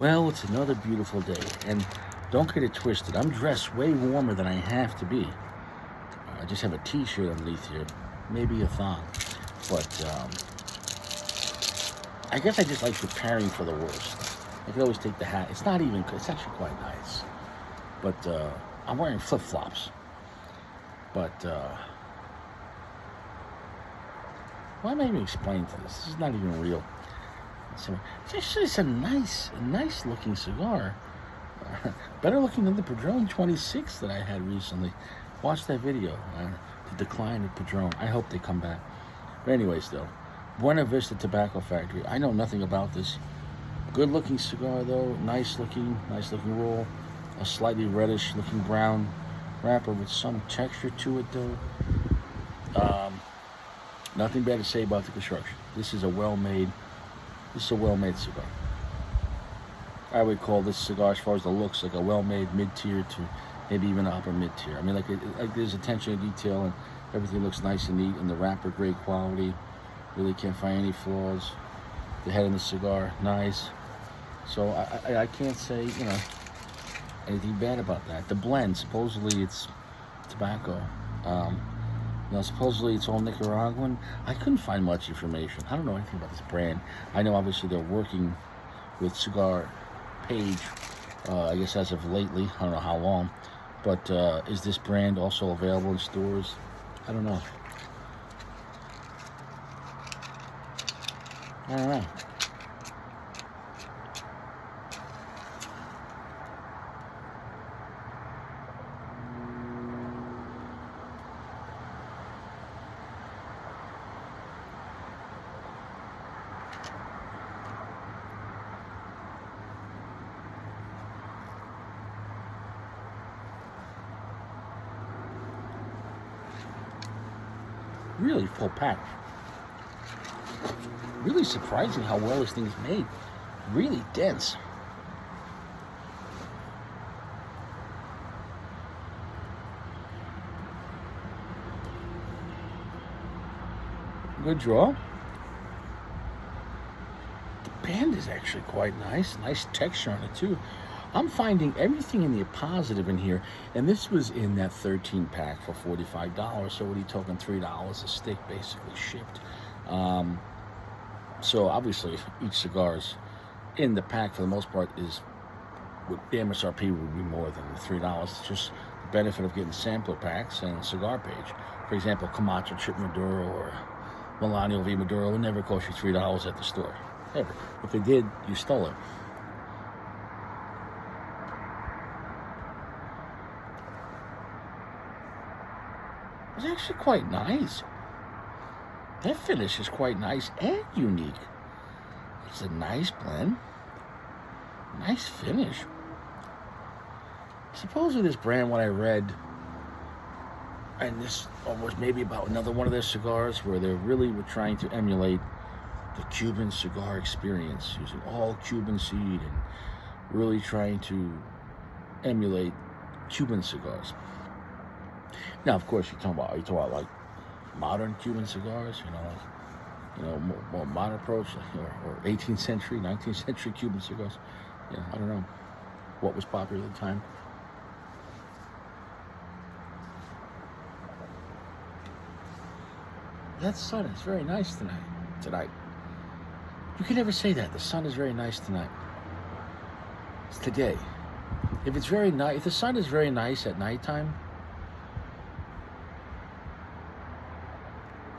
Well, it's another beautiful day, and don't get it twisted. I'm dressed way warmer than I have to be. I just have a t-shirt underneath here, maybe a thong, but I guess I just like preparing for the worst. I can always take the hat. It's not even. It's actually quite nice, but I'm wearing flip-flops. But why am I even explaining to this? This is not even real. So it's actually a nice looking cigar. Better looking than the Padron 26 that I had recently. Watch that video, the decline of Padron. I hope they come back. But anyways, though, Buena Vista Tobacco Factory. I know nothing about this. Good looking cigar though. Nice looking roll. A slightly reddish looking brown wrapper with some texture to it though. Nothing bad to say about the construction. This is a well-made cigar. I would call this cigar, as far as the looks, like a well-made mid-tier to maybe even an upper mid-tier. I mean, like there's attention to detail and everything looks nice and neat, and the wrapper great quality. Really can't find any flaws. The head of the cigar, nice. So I can't say anything bad about that. The blend, supposedly it's tobacco. Supposedly it's all Nicaraguan. I couldn't find much information. I don't know anything about this brand. I know obviously they're working with Cigar Page, I guess as of lately. I don't know how long. But is this brand also available in stores? I don't know. I don't know. Really full pack. Really surprising how well this thing's made. Really dense. Good draw. The band is actually quite nice. Nice texture on it too. I'm finding everything in the positive in here, and this was in that 13 pack for $45. So what are you talking? $3 a stick, basically shipped. So obviously each cigar's in the pack for the most part is what the MSRP would be more than the $3. It's just the benefit of getting sampler packs and Cigar Page. For example, Camacho Chip Maduro or Milano V Maduro would never cost you $3 at the store. Ever. If it did, you stole it. It's actually quite nice. That finish is quite nice and unique. It's a nice blend. Nice finish. Supposedly this brand, what I read, and this was maybe about another one of their cigars where they really were trying to emulate the Cuban cigar experience, using all Cuban seed and really trying to emulate Cuban cigars. Now, of course, are you talking about like modern Cuban cigars, more modern approach, or 18th century, 19th century Cuban cigars. I don't know what was popular at the time. That sun is very nice tonight. You can never say that. The sun is very nice tonight. It's today. If the sun is very nice at nighttime,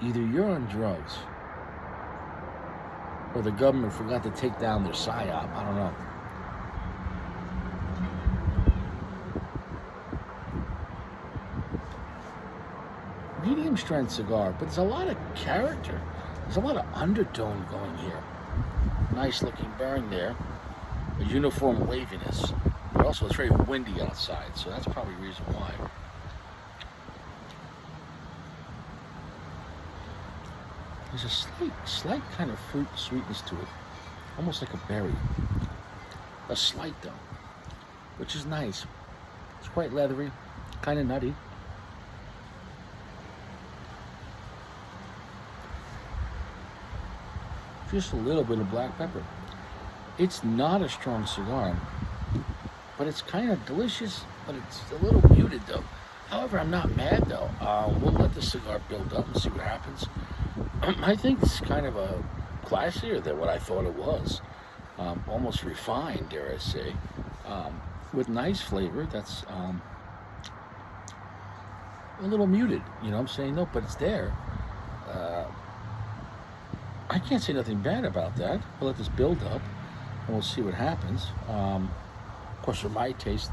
either you're on drugs or the government forgot to take down their PSYOP. I don't know. Medium strength cigar, but there's a lot of character. There's a lot of undertone going here. Nice looking burn there. A uniform waviness. But also it's very windy outside, so that's probably the reason why. There's a slight kind of fruit sweetness to it. Almost like a berry. A slight though, which is nice. It's quite leathery, kind of nutty. Just a little bit of black pepper. It's not a strong cigar, but it's kind of delicious, but it's a little muted though. However, I'm not mad though. We'll let the cigar build up and see what happens. I think it's kind of a classier than what I thought it was. Almost refined, dare I say, with nice flavor. That's a little muted. You know what I'm saying? No, but it's there. Uh, I can't say nothing bad about that. We'll let this build up, and we'll see what happens. Of course, for my taste,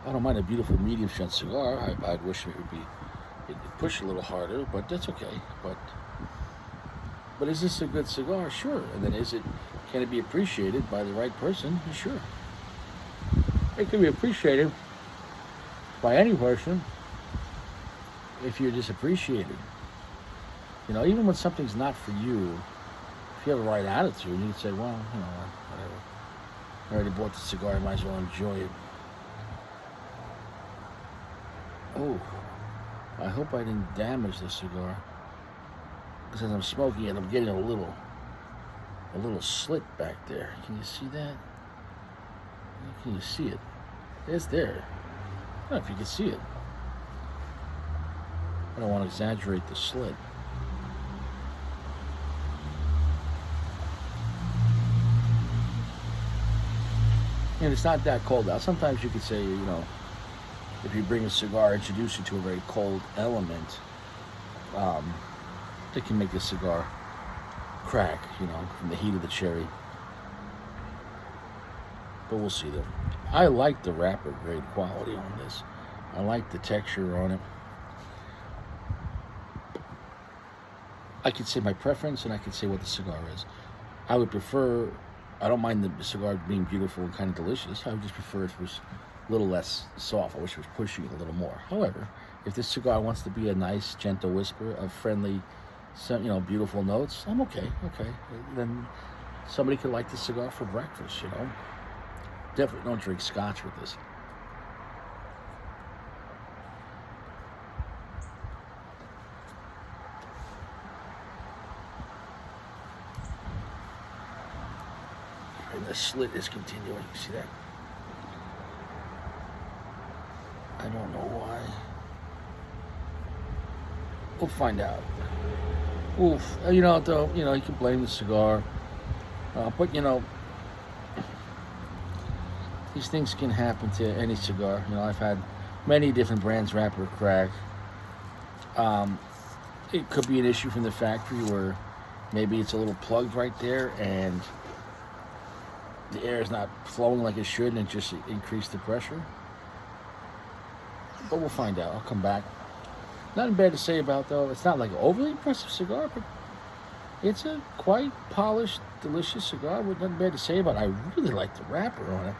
I don't mind a beautiful medium strength cigar. I'd wish it'd push a little harder, but that's okay. But is this a good cigar? Sure. And then can it be appreciated by the right person? Sure. It can be appreciated by any person if you're just appreciated. You know, even when something's not for you, if you have the right attitude, you can say, well, you know, whatever. I already bought the cigar, I might as well enjoy it. Oh, I hope I didn't damage the cigar. Because as I'm smoking it, I'm getting a little slit back there. Can you see that? Can you see it? It's there. I don't know if you can see it. I don't want to exaggerate the slit. And it's not that cold out. Sometimes you could say, you know, if you bring a cigar, introduce you to a very cold element, it can make the cigar crack, you know, from the heat of the cherry. But we'll see though. I like the wrapper grade quality on this. I like the texture on it. I could say my preference, and I could say what the cigar is. I would prefer, I don't mind the cigar being beautiful and kind of delicious. I would just prefer if it was a little less soft. I wish it was pushing it a little more. However, if this cigar wants to be a nice, gentle whisper of friendly, you know, beautiful notes, I'm okay. Then somebody could like the cigar for breakfast, you know. Definitely don't drink scotch with this. And the slit is continuing. See that? I don't know why. We'll find out. Oof. You know, though, you know, you can blame the cigar. But, you know, these things can happen to any cigar. You know, I've had many different brands wrapper crack. It could be an issue from the factory where maybe it's a little plugged right there and the air is not flowing like it should, and it just increased the pressure. But we'll find out. I'll come back. Nothing bad to say about, though. It's not like an overly impressive cigar, but it's a quite polished, delicious cigar with nothing bad to say about it. I really like the wrapper on it.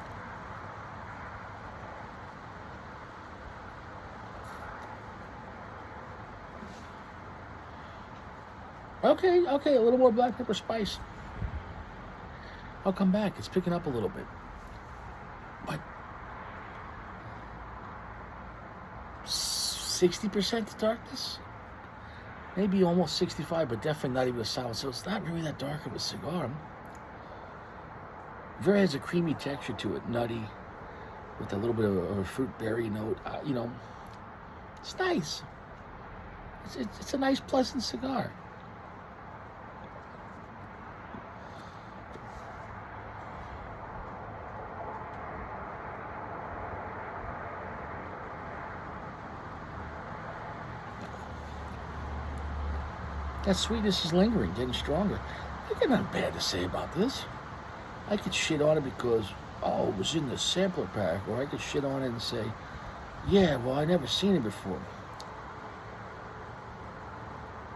Okay, a little more black pepper spice. I'll come back. It's picking up a little bit. But 60% darkness? Maybe almost 65, but definitely not even a solid. So it's not really that dark of a cigar. Very has a creamy texture to it, nutty, with a little bit of a fruit berry note. You know, it's nice. It's a nice, pleasant cigar. That sweetness is lingering, getting stronger. I got nothing bad to say about this. I could shit on it because, oh, it was in the sampler pack, or I could shit on it and say, yeah, well, I never seen it before.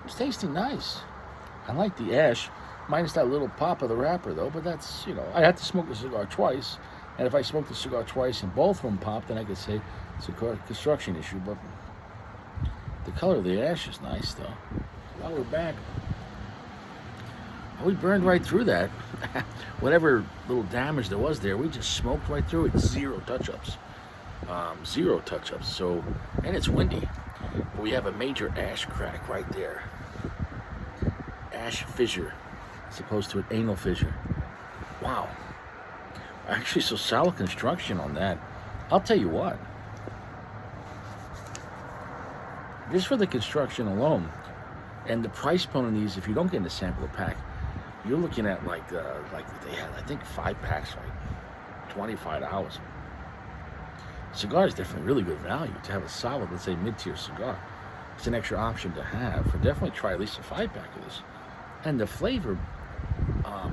It's tasting nice. I like the ash, minus that little pop of the wrapper, though, but that's, you know, I had to smoke the cigar twice, and if I smoked the cigar twice and both of them popped, then I could say it's a construction issue, but the color of the ash is nice, though. Well, we're back. We burned right through that. Whatever little damage there was there, we just smoked right through it. Zero touch-ups. Zero touch-ups. So, and it's windy. But we have a major ash crack right there. Ash fissure, as opposed to an anal fissure. Wow. Actually, so solid construction on that. I'll tell you what, just for the construction alone, and the price point on these, if you don't get in the sampler pack, you're looking at like they had, I think, 5 packs, like $25. Cigar is definitely really good value to have a solid, let's say, mid-tier cigar. It's an extra option to have. But definitely try at least a 5 pack of this. And the flavor,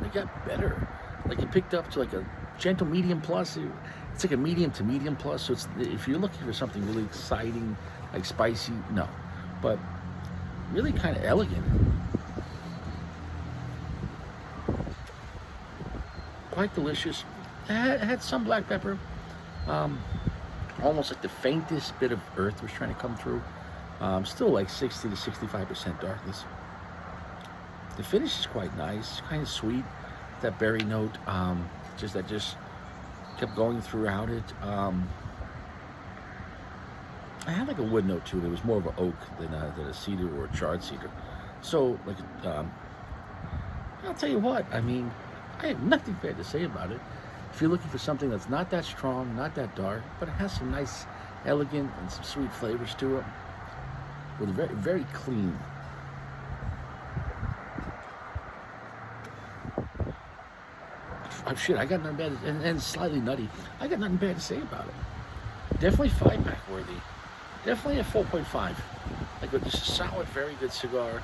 it got better. Like it picked up to like a gentle medium plus. It's like a medium to medium plus. So it's, if you're looking for something really exciting, like spicy, no. But really kind of elegant. Quite delicious. It had some black pepper. Almost like the faintest bit of earth was trying to come through. Still like 60 to 65% darkness. The finish is quite nice, kind of sweet. That berry note, just kept going throughout it. I had like a wood note too. It was more of an oak than a cedar or a charred cedar. So like, I'll tell you what. I mean, I have nothing bad to say about it. If you're looking for something that's not that strong, not that dark, but it has some nice, elegant, and some sweet flavors to it, with very, very clean. Shit, I got nothing bad, and slightly nutty. I got nothing bad to say about it. Definitely 5-pack worthy. Definitely a 4.5. Like just a solid, very good cigar.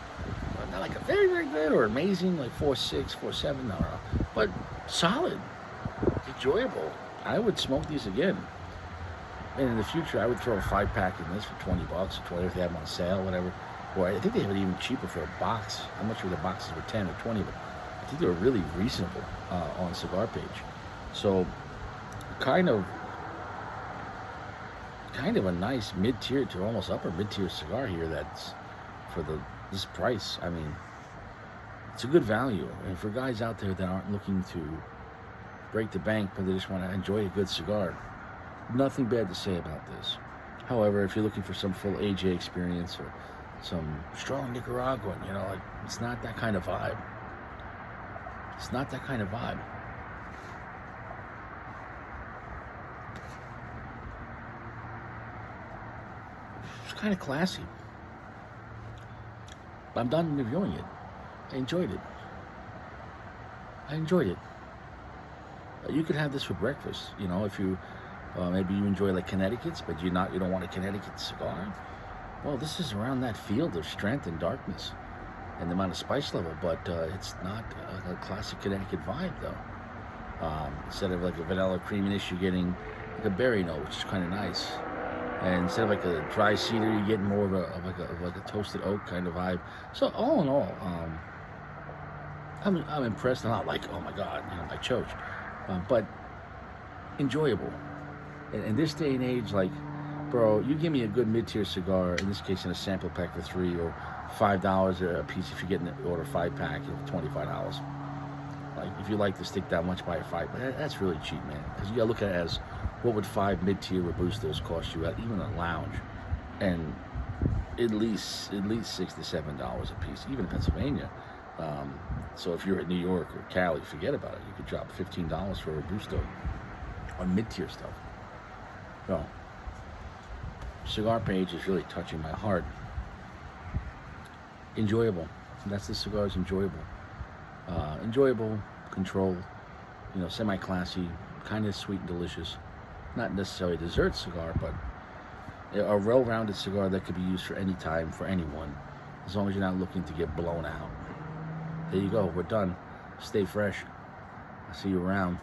Not like a very, very good or amazing, like 4.6, 4.7, no, but solid, enjoyable. I would smoke these again. And in the future, I would throw a 5-pack in this for $20 or $20 if they have them on sale, whatever. Or I think they have it even cheaper for a box. I'm not sure the boxes were 10 or 20, but I think they were really reasonable on Cigar Page. So, kind of a nice mid-tier to almost upper mid-tier cigar here. That's for this price. I mean, it's a good value. And for guys out there that aren't looking to break the bank, but they just want to enjoy a good cigar, nothing bad to say about this. However, if you're looking for some full AJ experience or some strong Nicaraguan, like it's not that kind of vibe. It's not that kind of vibe. It's kind of classy. I'm done reviewing it. I enjoyed it. You could have this for breakfast, if you maybe you enjoy like Connecticut's, but you don't want a Connecticut cigar. Well, this is around that field of strength and darkness and the amount of spice level, but it's not a classic Connecticut vibe though. Instead of like a vanilla creaminess, you're getting like a berry note, which is kind of nice. And instead of like a dry cedar, you're getting more of a toasted oak kind of vibe. So all in all, I'm impressed. I'm not like, oh my god, I choked, but enjoyable. In this day and age, like, bro, you give me a good mid-tier cigar, in this case in a sample pack for $3 or $5 a piece if you're getting the order 5-pack for $25. Like, if you like to stick that much, buy a 5. But that's really cheap, man. Because you gotta look at it as, what would 5 mid-tier Robustos cost you at even a lounge? And at least $6 to $7 a piece, even in Pennsylvania. So if you're at New York or Cali, forget about it. You could drop $15 for a Robusto on mid-tier stuff. So, Cigar Page is really touching my heart. Enjoyable. That's the cigars. Enjoyable. Enjoyable, controlled, semi-classy, kind of sweet and delicious. Not necessarily a dessert cigar, but a well-rounded cigar that could be used for any time, for anyone, as long as you're not looking to get blown out. There you go. We're done. Stay fresh. I'll see you around.